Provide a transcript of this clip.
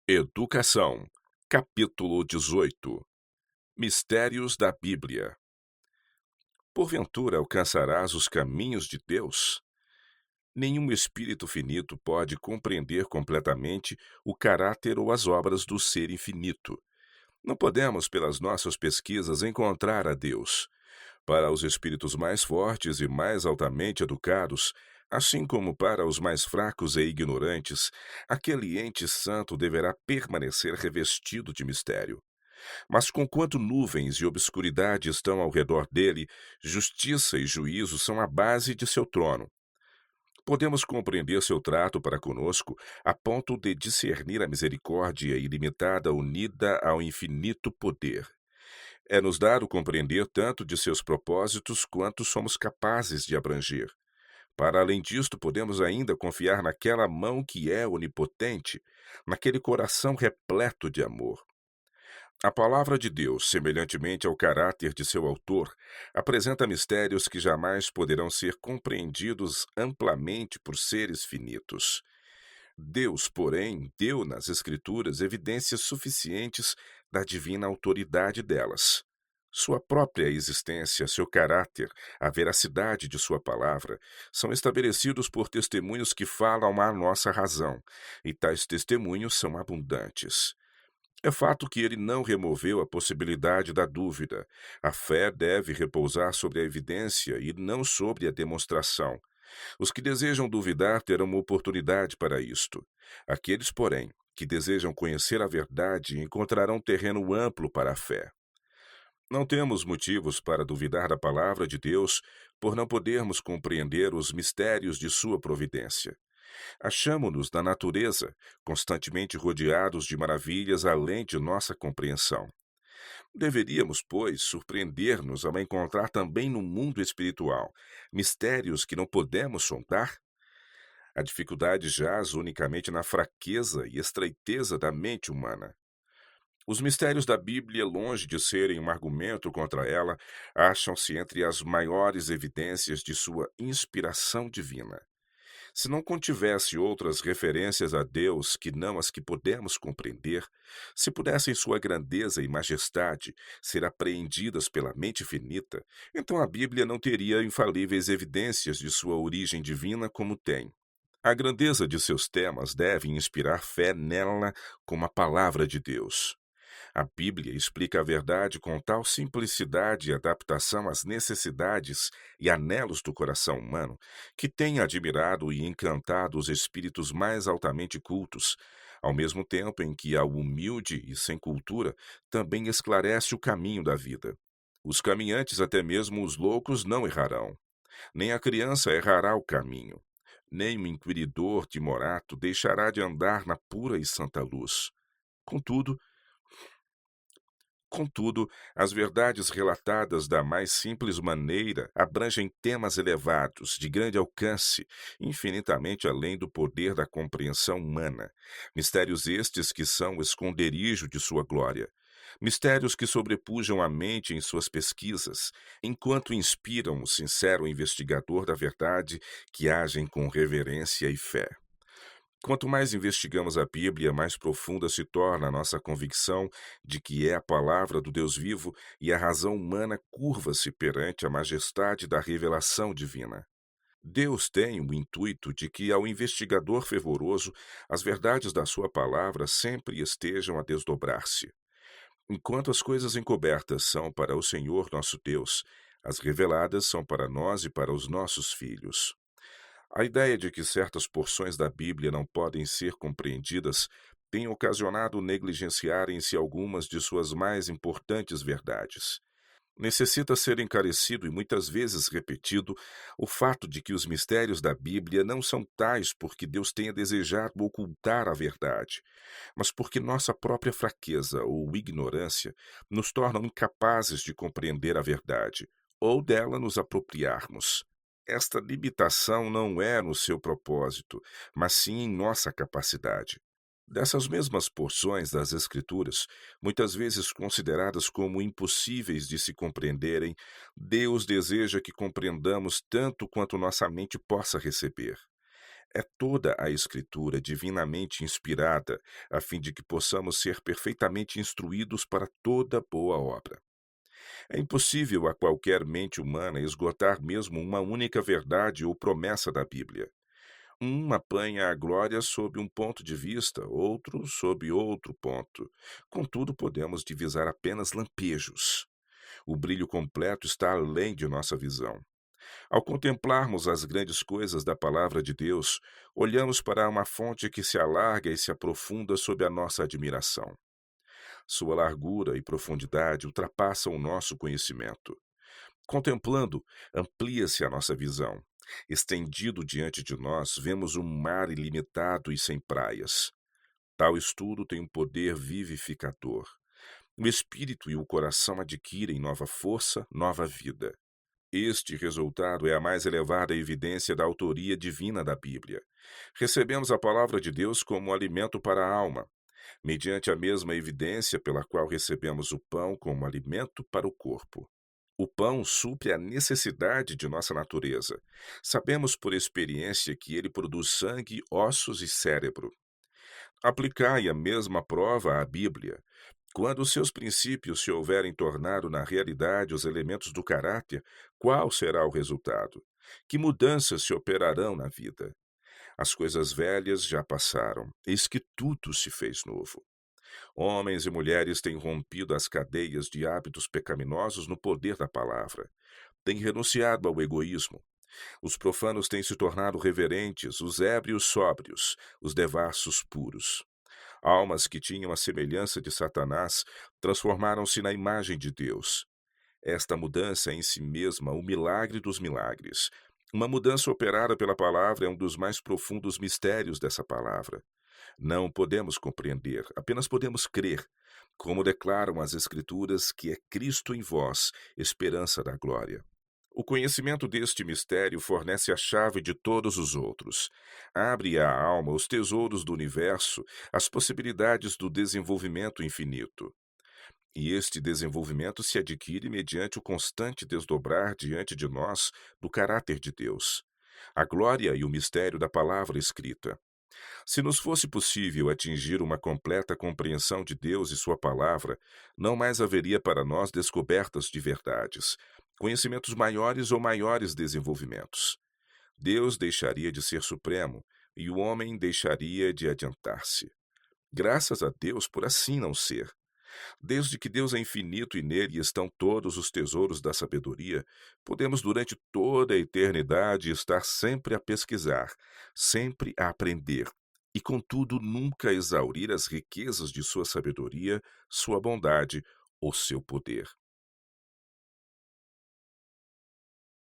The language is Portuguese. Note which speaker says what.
Speaker 1: Educação, capítulo 18. Mistérios da Bíblia. Porventura alcançarás os caminhos de Deus? Nenhum espírito finito pode compreender completamente o caráter ou as obras do ser infinito. Não podemos, pelas nossas pesquisas, encontrar a Deus. Para os espíritos mais fortes e mais altamente educados, assim como para os mais fracos e ignorantes, aquele ente santo deverá permanecer revestido de mistério. Mas conquanto nuvens e obscuridade estão ao redor dele, justiça e juízo são a base de seu trono. Podemos compreender seu trato para conosco a ponto de discernir a misericórdia ilimitada unida ao infinito poder. É-nos dado compreender tanto de seus propósitos quanto somos capazes de abranger. Para além disto, podemos ainda confiar naquela mão que é onipotente, naquele coração repleto de amor. A palavra de Deus, semelhantemente ao caráter de seu autor, apresenta mistérios que jamais poderão ser compreendidos amplamente por seres finitos. Deus, porém, deu nas Escrituras evidências suficientes da divina autoridade delas. Sua própria existência, seu caráter, a veracidade de sua palavra, são estabelecidos por testemunhos que falam à nossa razão, e tais testemunhos são abundantes. É fato que ele não removeu a possibilidade da dúvida. A fé deve repousar sobre a evidência e não sobre a demonstração. Os que desejam duvidar terão uma oportunidade para isto. Aqueles, porém, que desejam conhecer a verdade encontrarão terreno amplo para a fé. Não temos motivos para duvidar da palavra de Deus por não podermos compreender os mistérios de sua providência. Achamo-nos na natureza, constantemente rodeados de maravilhas além de nossa compreensão. Deveríamos, pois, surpreender-nos ao encontrar também no mundo espiritual mistérios que não podemos sondar? A dificuldade jaz unicamente na fraqueza e estreiteza da mente humana. Os mistérios da Bíblia, longe de serem um argumento contra ela, acham-se entre as maiores evidências de sua inspiração divina. Se não contivesse outras referências a Deus que não as que podemos compreender, se pudessem sua grandeza e majestade ser apreendidas pela mente finita, então a Bíblia não teria infalíveis evidências de sua origem divina como tem. A grandeza de seus temas deve inspirar fé nela como a palavra de Deus. A Bíblia explica a verdade com tal simplicidade e adaptação às necessidades e anelos do coração humano, que tem admirado e encantado os espíritos mais altamente cultos, ao mesmo tempo em que ao humilde e sem cultura também esclarece o caminho da vida. Os caminhantes, até mesmo os loucos, não errarão. Nem a criança errará o caminho. Nem o inquiridor timorato deixará de andar na pura e santa luz. Contudo, Contudo, as verdades relatadas da mais simples maneira abrangem temas elevados, de grande alcance, infinitamente além do poder da compreensão humana. Mistérios estes que são o esconderijo de sua glória. Mistérios que sobrepujam a mente em suas pesquisas, enquanto inspiram o sincero investigador da verdade que agem com reverência e fé. Quanto mais investigamos a Bíblia, mais profunda se torna a nossa convicção de que é a palavra do Deus vivo e a razão humana curva-se perante a majestade da revelação divina. Deus tem o intuito de que, ao investigador fervoroso, as verdades da sua palavra sempre estejam a desdobrar-se. Enquanto as coisas encobertas são para o Senhor nosso Deus, as reveladas são para nós e para os nossos filhos. A ideia de que certas porções da Bíblia não podem ser compreendidas tem ocasionado negligenciarem-se algumas de suas mais importantes verdades. Necessita ser encarecido e muitas vezes repetido o fato de que os mistérios da Bíblia não são tais porque Deus tenha desejado ocultar a verdade, mas porque nossa própria fraqueza ou ignorância nos tornam incapazes de compreender a verdade, ou dela nos apropriarmos. Esta limitação não é no seu propósito, mas sim em nossa capacidade. Dessas mesmas porções das Escrituras, muitas vezes consideradas como impossíveis de se compreenderem, Deus deseja que compreendamos tanto quanto nossa mente possa receber. É toda a Escritura divinamente inspirada, a fim de que possamos ser perfeitamente instruídos para toda boa obra. É impossível a qualquer mente humana esgotar mesmo uma única verdade ou promessa da Bíblia. Um apanha a glória sob um ponto de vista, outro sob outro ponto. Contudo, podemos divisar apenas lampejos. O brilho completo está além de nossa visão. Ao contemplarmos as grandes coisas da palavra de Deus, olhamos para uma fonte que se alarga e se aprofunda sob a nossa admiração. Sua largura e profundidade ultrapassam o nosso conhecimento. Contemplando, amplia-se a nossa visão. Estendido diante de nós, vemos um mar ilimitado e sem praias. Tal estudo tem um poder vivificador. O espírito e o coração adquirem nova força, nova vida. Este resultado é a mais elevada evidência da autoria divina da Bíblia. Recebemos a palavra de Deus como alimento para a alma, mediante a mesma evidência pela qual recebemos o pão como alimento para o corpo. O pão supre a necessidade de nossa natureza. Sabemos por experiência que ele produz sangue, ossos e cérebro. Aplicai a mesma prova à Bíblia. Quando os seus princípios se houverem tornado na realidade os elementos do caráter, qual será o resultado? Que mudanças se operarão na vida? As coisas velhas já passaram, eis que tudo se fez novo. Homens e mulheres têm rompido as cadeias de hábitos pecaminosos no poder da palavra. Têm renunciado ao egoísmo. Os profanos têm se tornado reverentes, os ébrios sóbrios, os devassos puros. Almas que tinham a semelhança de Satanás transformaram-se na imagem de Deus. Esta mudança é em si mesma o milagre dos milagres. Uma mudança operada pela palavra é um dos mais profundos mistérios dessa palavra. Não podemos compreender, apenas podemos crer, como declaram as Escrituras, que é Cristo em vós, esperança da glória. O conhecimento deste mistério fornece a chave de todos os outros. Abre à alma os tesouros do universo, as possibilidades do desenvolvimento infinito. E este desenvolvimento se adquire mediante o constante desdobrar diante de nós do caráter de Deus. A glória e o mistério da palavra escrita. Se nos fosse possível atingir uma completa compreensão de Deus e Sua palavra, não mais haveria para nós descobertas de verdades, conhecimentos maiores ou maiores desenvolvimentos. Deus deixaria de ser supremo e o homem deixaria de adiantar-se. Graças a Deus por assim não ser. Desde que Deus é infinito e nele estão todos os tesouros da sabedoria, podemos durante toda a eternidade estar sempre a pesquisar, sempre a aprender, e contudo nunca exaurir as riquezas de sua sabedoria, sua bondade ou seu poder.